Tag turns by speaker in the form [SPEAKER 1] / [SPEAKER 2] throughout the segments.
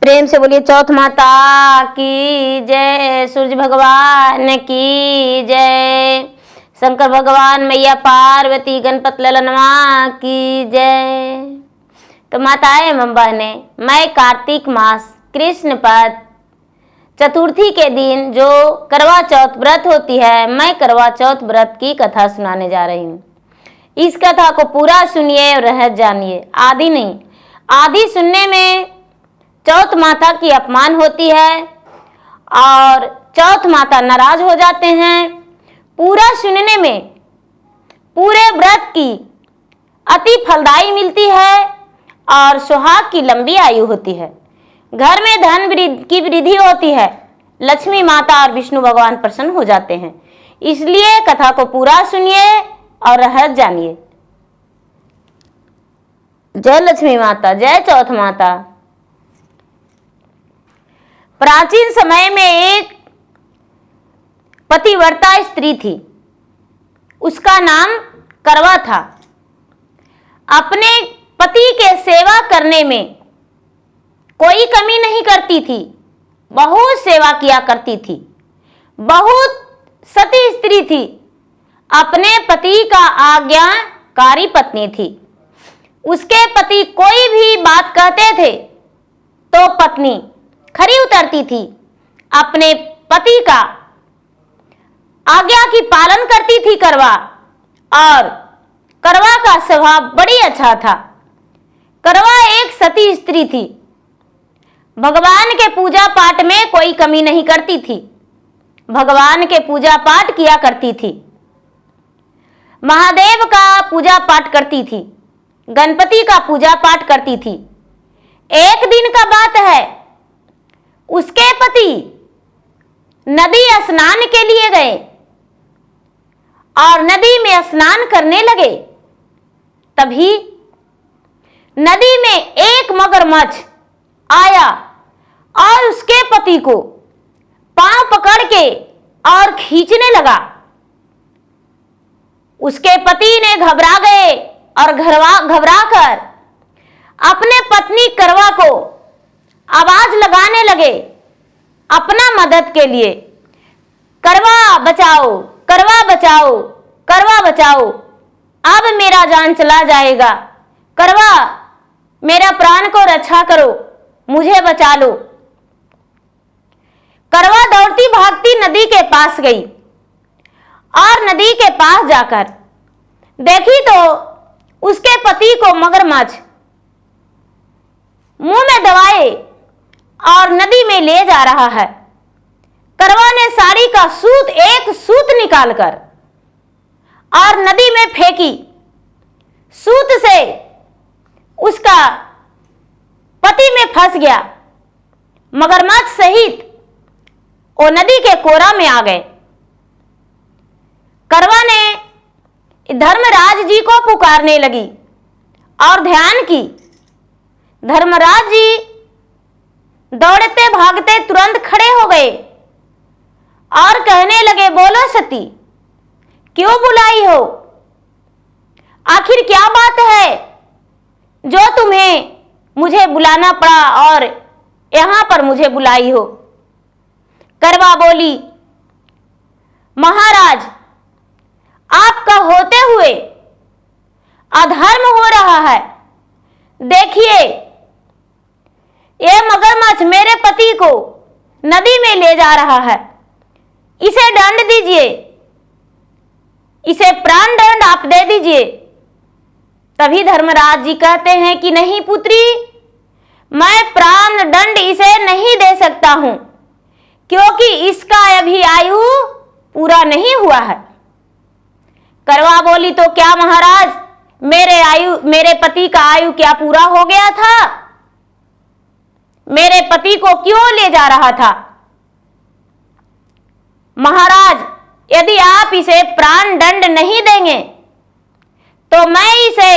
[SPEAKER 1] प्रेम से बोलिए चौथ माता की जय, सूरज भगवान की जय, शंकर भगवान, मैया पार्वती, गणपत ललनवा की जय। तो माताएं एवं बहने, मैं कार्तिक मास कृष्ण पक्ष चतुर्थी के दिन जो करवा चौथ व्रत होती है, मैं करवा चौथ व्रत की कथा सुनाने जा रही हूँ। इस कथा को पूरा सुनिए और रहस्य जानिए, आदि नहीं। आदि सुनने में चौथ माता की अपमान होती है और चौथ माता नाराज हो जाते हैं। पूरा सुनने में पूरे व्रत की अति फलदायी मिलती है और सुहाग की लंबी आयु होती है। घर में धन की वृद्धि होती है, लक्ष्मी माता और विष्णु भगवान प्रसन्न हो जाते हैं। इसलिए कथा को पूरा सुनिए और रहस्य जानिए। जय लक्ष्मी माता, जय चौथ माता। प्राचीन समय में एक पतिव्रता स्त्री थी, उसका नाम करवा था। अपने पति के सेवा करने में कोई कमी नहीं करती थी, बहुत सेवा किया करती थी, बहुत सती स्त्री थी, अपने पति का आज्ञाकारी पत्नी थी। उसके पति कोई भी बात कहते थे तो पत्नी खरी उतरती थी, अपने पति का आज्ञा की पालन करती थी करवा। और करवा का स्वभाव बड़ी अच्छा था। करवा एक सती स्त्री थी, भगवान के पूजा पाठ में कोई कमी नहीं करती थी, भगवान के पूजा पाठ किया करती थी, महादेव का पूजा पाठ करती थी, गणपति का पूजा पाठ करती थी। एक दिन का बात है, उसके पति नदी स्नान के लिए गए और नदी में स्नान करने लगे। तभी नदी में एक मगरमच्छ आया और उसके पति को पांव पकड़ के और खींचने लगा। उसके पति ने घबरा गए और घबरा कर अपने पत्नी करवा को आवाज लगाने लगे अपना मदद के लिए, करवा बचाओ, करवा बचाओ, करवा बचाओ, अब मेरा जान चला जाएगा, करवा मेरा प्राण को रक्षा करो, मुझे बचा लो। करवा दौड़ती भागती नदी के पास गई और नदी के पास जाकर देखी तो उसके पति को मगरमच्छ मुंह में दबाए और नदी में ले जा रहा है। करवा ने साड़ी का एक सूत निकालकर और नदी में फेंकी। सूत से उसका पति में फंस गया। मगरमच्छ सहित वो नदी के कोरा में आ गए। करवा ने धर्मराज जी को पुकारने लगी और ध्यान की। धर्मराज जी दौड़ते भागते तुरंत खड़े हो गए और कहने लगे, बोलो सती, क्यों बुलाई हो? आखिर क्या बात है जो तुम्हें मुझे बुलाना पड़ा और यहां पर मुझे बुलाई हो? करवा बोली, महाराज, आपका होते हुए अधर्म हो रहा है। देखिए, ये मगरमच्छ मेरे पति को नदी में ले जा रहा है, इसे दंड दीजिए, इसे प्राण दंड आप दे दीजिए। तभी धर्मराज जी कहते हैं कि नहीं पुत्री, मैं प्राण दंड इसे नहीं दे सकता हूं, क्योंकि इसका अभी आयु पूरा नहीं हुआ है। करवा बोली, तो क्या महाराज, मेरे पति का आयु क्या पूरा हो गया था? मेरे पति को क्यों ले जा रहा था? महाराज, यदि आप इसे प्राण दंड नहीं देंगे तो मैं इसे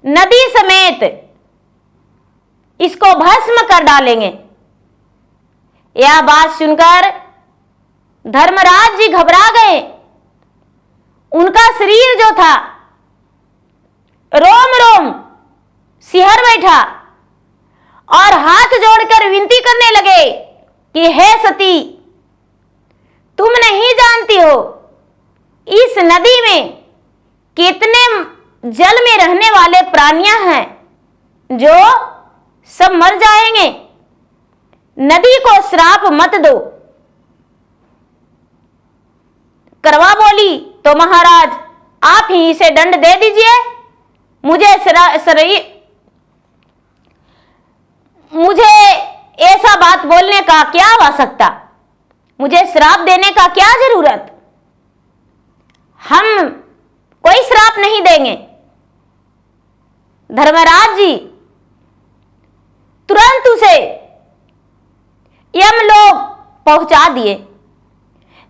[SPEAKER 1] नदी समेत इसको भस्म कर डालेंगे। यह बात सुनकर धर्मराज जी घबरा गए। उनका शरीर जो था रोम रोम सिहर बैठा और हाथ जोड़कर विनती कि हे सती, तुम नहीं जानती हो इस नदी में कितने जल में रहने वाले प्राणियां हैं जो सब मर जाएंगे। नदी को श्राप मत दो। करवा बोली, तो महाराज आप ही इसे दंड दे दीजिए। मुझे ऐसा बात बोलने का क्या आवश्यकता, मुझे श्राप देने का क्या जरूरत। हम कोई श्राप नहीं देंगे। धर्मराज जी तुरंत उसे यमलोक पहुंचा दिए।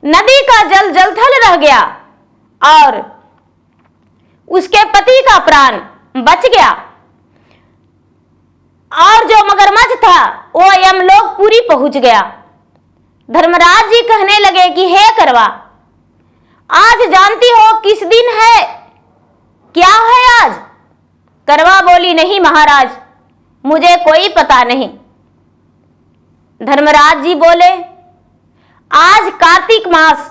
[SPEAKER 1] नदी का जल जलथल रह गया और उसके पति का प्राण बच गया और जो मगरमच्छ था वो यमलोक पूरी पहुंच गया। धर्मराज जी कहने लगे कि हे करवा, आज जानती हो किस दिन है, क्या है आज। करवा बोली, नहीं महाराज, मुझे कोई पता नहीं। धर्मराज जी बोले, आज कार्तिक मास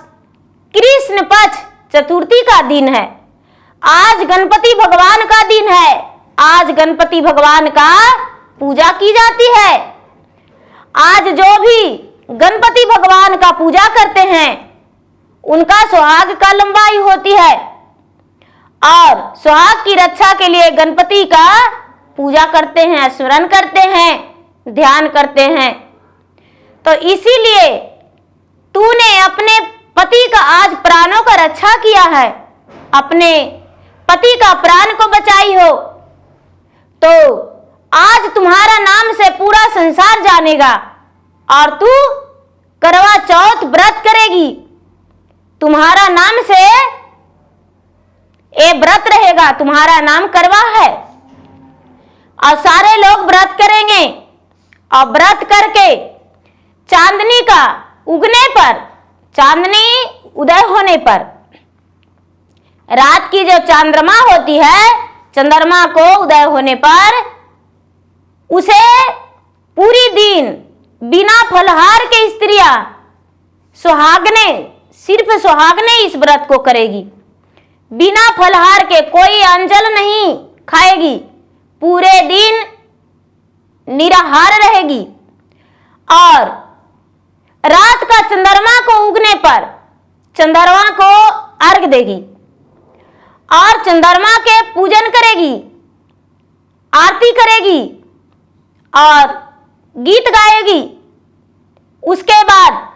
[SPEAKER 1] कृष्ण पक्ष चतुर्थी का दिन है। आज गणपति भगवान का दिन है। आज गणपति भगवान का पूजा की जाती है। आज जो भी गणपति भगवान का पूजा करते हैं उनका सुहाग का लंबाई होती है और सुहाग की रक्षा के लिए गणपति का पूजा करते हैं, स्मरण करते हैं, ध्यान करते हैं। तो इसीलिए तूने अपने पति का आज प्राणों का रक्षा किया है, अपने पति का प्राण को बचाई हो, तो आज तुम्हारा नाम से पूरा संसार जानेगा और तू करवा चौथ व्रत करेगी। तुम्हारा नाम से ये व्रत रहेगा, तुम्हारा नाम करवा है और सारे लोग व्रत करेंगे। और व्रत करके चांदनी का उगने पर, चांदनी उदय होने पर, रात की जो चंद्रमा होती है, चंद्रमा को उदय होने पर उसे पूरी दिन बिना फलहार के स्त्रियां सुहागने, सिर्फ सुहागने इस व्रत को करेगी। बिना फलहार के कोई अंजल नहीं खाएगी, पूरे दिन निराहार रहेगी और रात का चंद्रमा को उगने पर चंद्रमा को अर्घ देगी और चंद्रमा के पूजन करेगी, आरती करेगी और गीत गाएगी। उसके बाद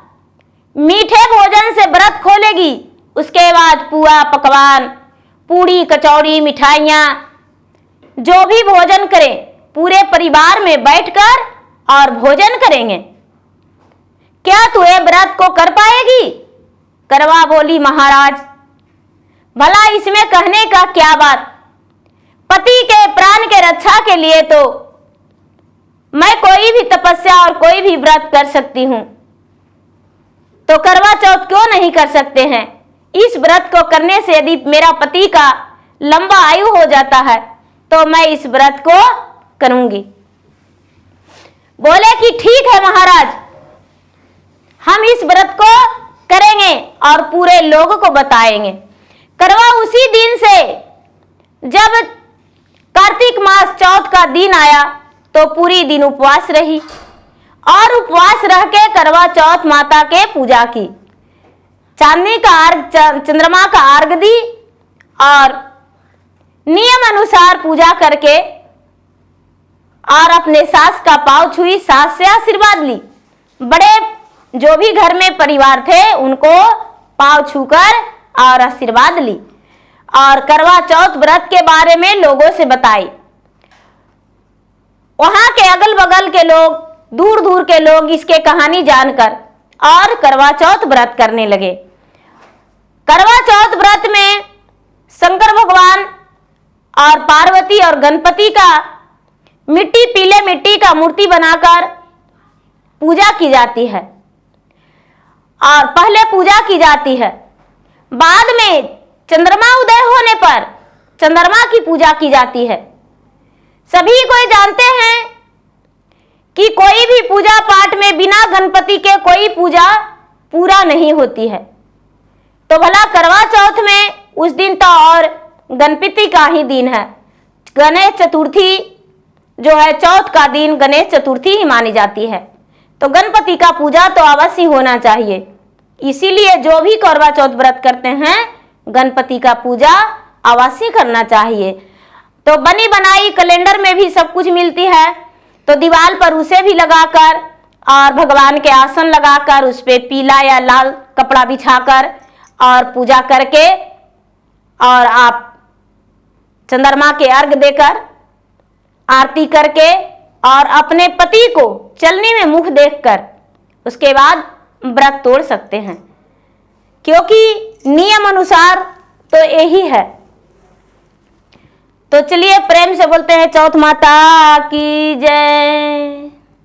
[SPEAKER 1] मीठे भोजन से व्रत खोलेगी। उसके बाद पुआ पकवान, पूड़ी कचौड़ी, मिठाइयाँ, जो भी भोजन करें पूरे परिवार में बैठकर और भोजन करेंगे। क्या तू ये व्रत को कर पाएगी? करवा बोली, महाराज भला इसमें कहने का क्या बात, पति के प्राण के रक्षा के लिए तो मैं कोई भी तपस्या और कोई भी व्रत कर सकती हूं, तो करवा चौथ क्यों नहीं कर सकते हैं? इस व्रत को करने से यदि मेरा पति का लंबा आयु हो जाता है तो मैं इस व्रत को करूंगी। बोले कि ठीक है महाराज, हम इस व्रत को करेंगे और पूरे लोगों को बताएंगे। करवा उसी दिन से जब कार्तिक मास चौथ का दिन आया तो पूरी दिन उपवास रही और उपवास रह के करवा चौथ माता के पूजा की। चांदनी का अर्घ, चंद्रमा का अर्घ दी और नियम अनुसार पूजा करके और अपने सास का पांव छुई, सास से आशीर्वाद ली। बड़े जो भी घर में परिवार थे उनको पांव छूकर और आशीर्वाद ली और करवा चौथ व्रत के बारे में लोगों से बताई। वहां के अगल बगल के लोग, दूर दूर के लोग इसके कहानी जानकर और करवा चौथ व्रत करने लगे। करवा चौथ व्रत में शंकर भगवान और पार्वती और गणपति का पीले मिट्टी का मूर्ति बनाकर पूजा की जाती है और पहले पूजा की जाती है, बाद में चंद्रमा उदय होने पर चंद्रमा की पूजा की जाती है। सभी कोई जानते हैं कि कोई भी पूजा पाठ में बिना गणपति के कोई पूजा पूरा नहीं होती है। तो भला करवा चौथ में उस दिन तो और गणपति का ही दिन है। गणेश चतुर्थी जो है चौथ का दिन गणेश चतुर्थी ही मानी जाती है। तो गणपति का पूजा तो अवश्य होना चाहिए। इसीलिए जो भी करवा चौथ व्रत करते हैं गणपति का पूजा अवश्य करना चाहिए। तो बनी बनाई कैलेंडर में भी सब कुछ मिलती है, तो दीवार पर उसे भी लगाकर और भगवान के आसन लगाकर उस पर पीला या लाल कपड़ा बिछाकर और पूजा करके और आप चंद्रमा के अर्घ देकर आरती करके और अपने पति को चलनी में मुख देखकर उसके बाद व्रत तोड़ सकते हैं, क्योंकि नियम अनुसार तो यही है। तो चलिए प्रेम से बोलते हैं चौथ माता की जय।